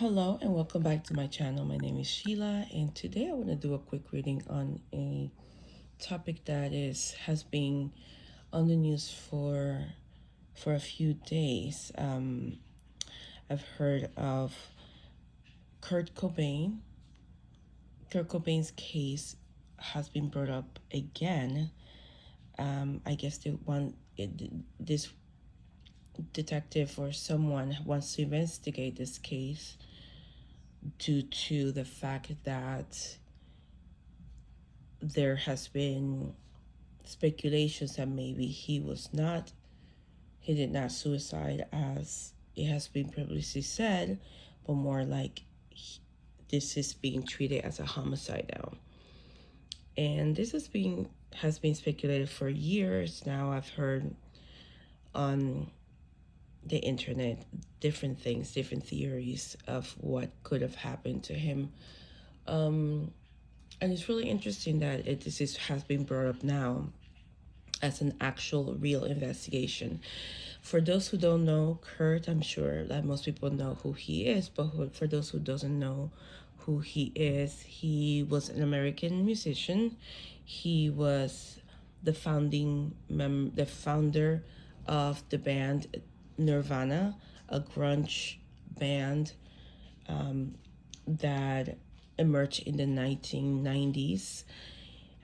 Hello and welcome back to my channel. My name is Sheila, and today I want to do a quick reading on a topic that has been on the news for a few days. I've heard of Kurt Cobain. Kurt Cobain's case has been brought up again. I guess this detective or someone wants to investigate this case due to the fact that there has been speculations that maybe he did not suicide as it has been previously said, but more like this is being treated as a homicide now. And this has been speculated for years now. I've heard on the internet different things, different theories of what could have happened to him. And it's really interesting that has been brought up now as an actual real investigation. For those who don't know Kurt, I'm sure that most people know who he is, but for those who doesn't know who he was an American musician. He was the founder of the band Nirvana, a grunge band that emerged in the 1990s.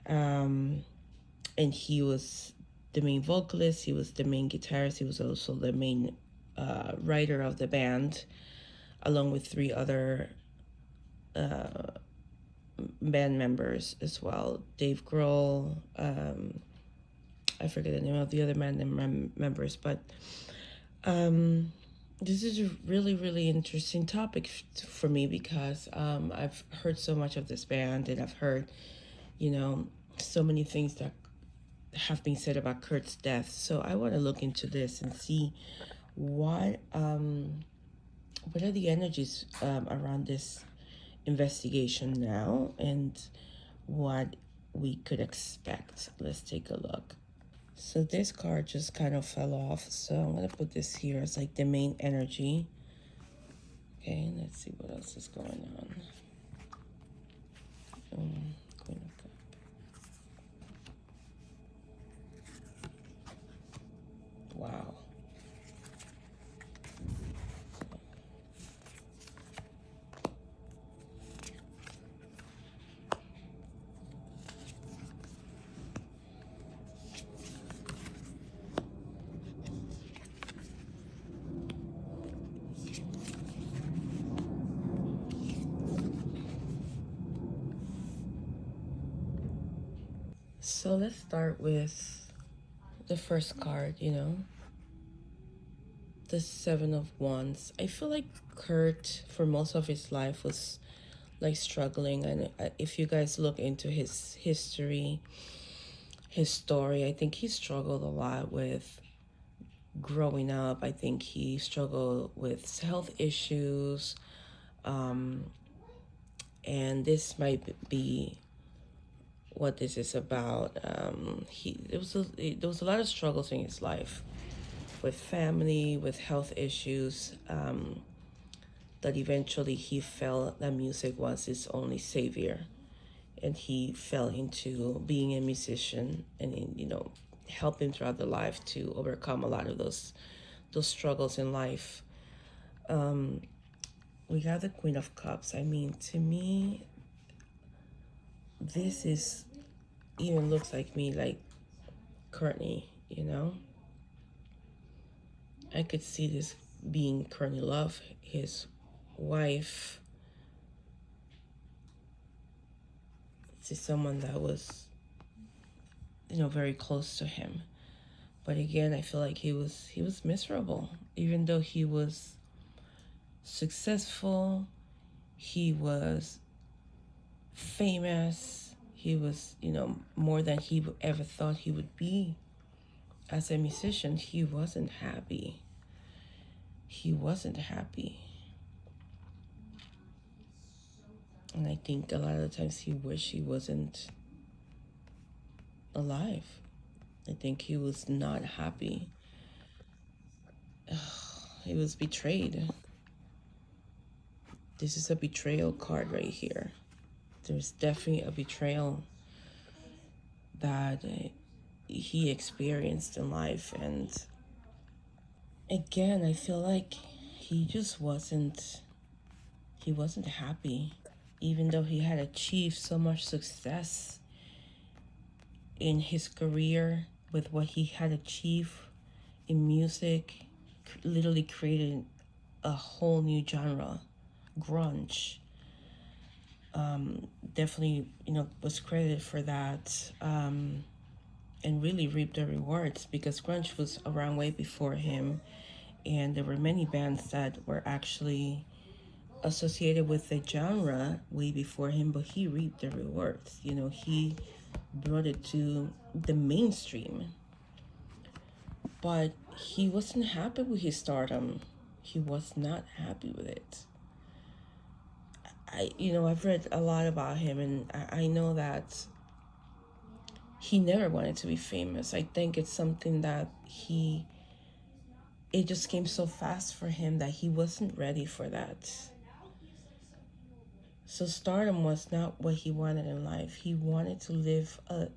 And he was the main vocalist, he was the main guitarist, he was also the main writer of the band, along with three other band members as well. Dave Grohl, I forget the name of the other band members, but this is a really, really interesting topic for me because I've heard so much of this band, and I've heard, so many things that have been said about Kurt's death. So I want to look into this and see what are the energies around this investigation now, and what we could expect. Let's take a look. So this card just kind of fell off, so I'm going to put this here as like the main energy. Okay, let's see what else is going on. Queen of Cups. Wow. So let's start with the first card, the Seven of Wands. I feel like Kurt, for most of his life, was like struggling. And if you guys look into his history, his story, I think he struggled a lot with growing up. I think he struggled with health issues. And this might be what this is about. There was a lot of struggles in his life with family, with health issues, that eventually he felt that music was his only savior, and he fell into being a musician, and help him throughout the life to overcome a lot of those struggles in life. We got the Queen of Cups. I mean, to me, this is even looks like me, like Courtney, I could see this being Courtney Love, his wife, to someone that was, very close to him. But again, I feel like he was miserable, even though he was successful, he was famous, he was, more than he ever thought he would be as a musician. He wasn't happy. He wasn't happy. And I think a lot of the times he wished he wasn't alive. I think he was not happy. He was betrayed. This is a betrayal card right here. There's definitely a betrayal that he experienced in life. And again, I feel like he just he wasn't happy, even though he had achieved so much success in his career with what he had achieved in music, literally created a whole new genre, grunge. Definitely, was credited for that, and really reaped the rewards because grunge was around way before him, and there were many bands that were actually associated with the genre way before him, but he reaped the rewards. He brought it to the mainstream, but he wasn't happy with his stardom. He was not happy with it. I've read a lot about him, and I know that he never wanted to be famous. I think it's something that it just came so fast for him that he wasn't ready for that. So stardom was not what he wanted in life. He wanted to live a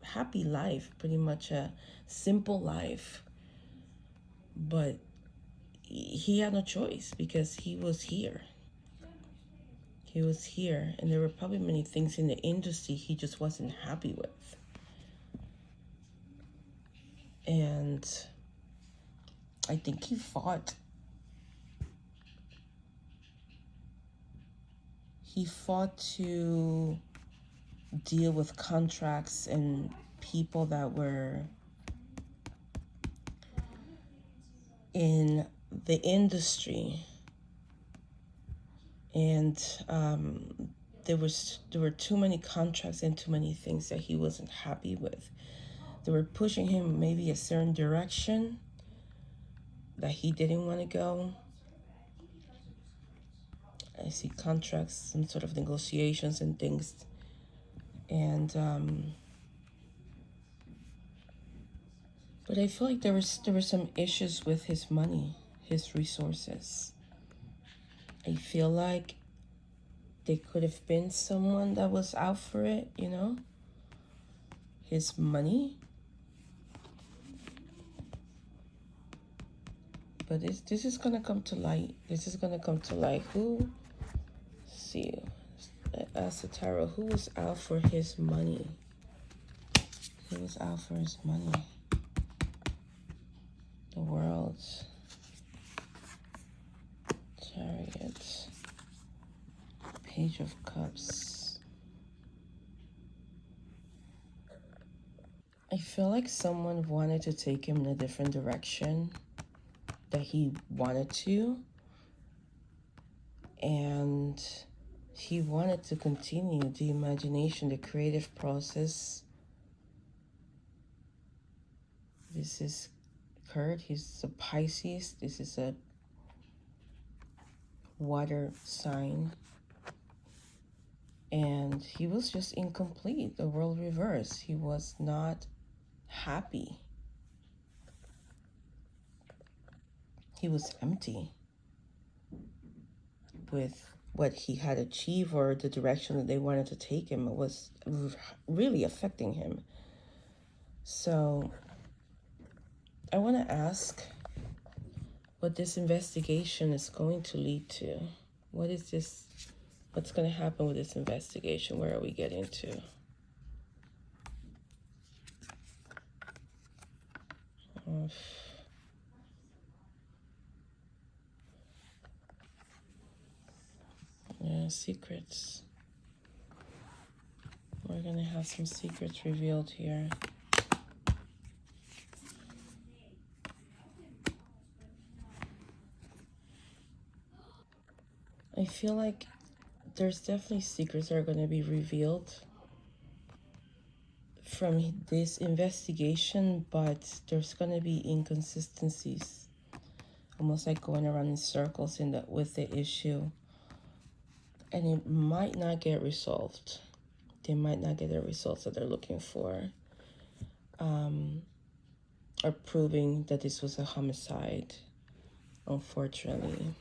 happy life, pretty much a simple life. But he had no choice because he was here. He was here, and there were probably many things in the industry he just wasn't happy with. And I think he fought. He fought to deal with contracts and people that were in the industry, and there were too many contracts and too many things that he wasn't happy with. They were pushing him maybe a certain direction that he didn't want to go. I see contracts, some sort of negotiations and things, and but I feel like there were some issues with his money, his resources. I feel like there could have been someone that was out for it, his money. But this is gonna come to light. This is gonna come to light. See, ask the tarot, who was out for his money? Who was out for his money? The World, Chariot, Page of Cups. I feel like someone wanted to take him in a different direction that he wanted to, and he wanted to continue the imagination, the creative process. This is Kurt. He's a Pisces. This is a water sign. And he was just incomplete. The world reversed. He was not happy. He was empty with what he had achieved or the direction that they wanted to take him. It was really affecting him. So I want to ask what this investigation is going to lead to. What is this? What's going to happen with this investigation? Where are we getting to? Yeah, secrets. We're going to have some secrets revealed here. I feel like there's definitely secrets that are going to be revealed from this investigation, but there's going to be inconsistencies, almost like going around in circles with the issue, and it might not get resolved. They might not get the results that they're looking for, or proving that this was a homicide, unfortunately.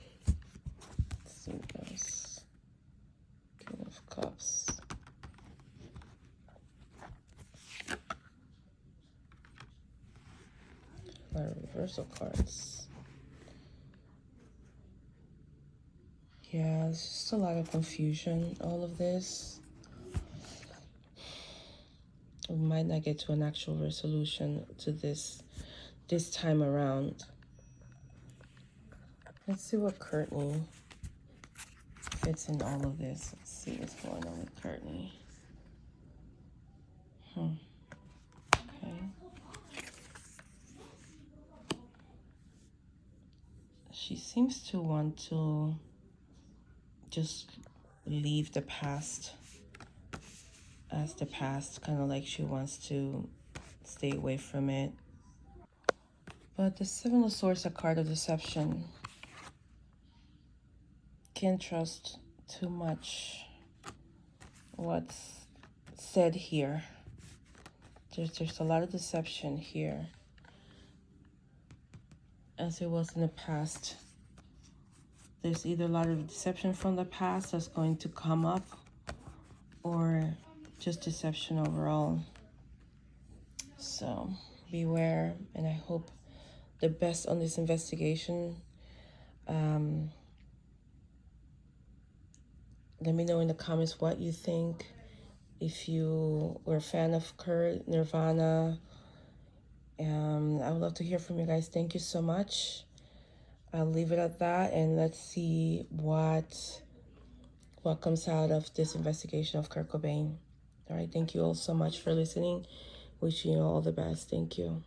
reversal cards. Yeah, it's just a lot of confusion, all of this. We might not get to an actual resolution to this time around. Let's see what Courtney fits in all of this. Let's see what's going on with Courtney. Okay. She seems to want to just leave the past as the past, kind of like she wants to stay away from it. But the Seven of Swords, a card of deception. Can't trust too much what's said here. There's a lot of deception here, as it was in the past. There's either a lot of deception from the past that's going to come up, or just deception overall. So beware, and I hope the best on this investigation. Let me know in the comments what you think. If you were a fan of Kurt, Nirvana, I would love to hear from you guys. Thank you so much. I'll leave it at that, and let's see what comes out of this investigation of Kurt Cobain. All right, thank you all so much for listening. Wishing you all the best. Thank you.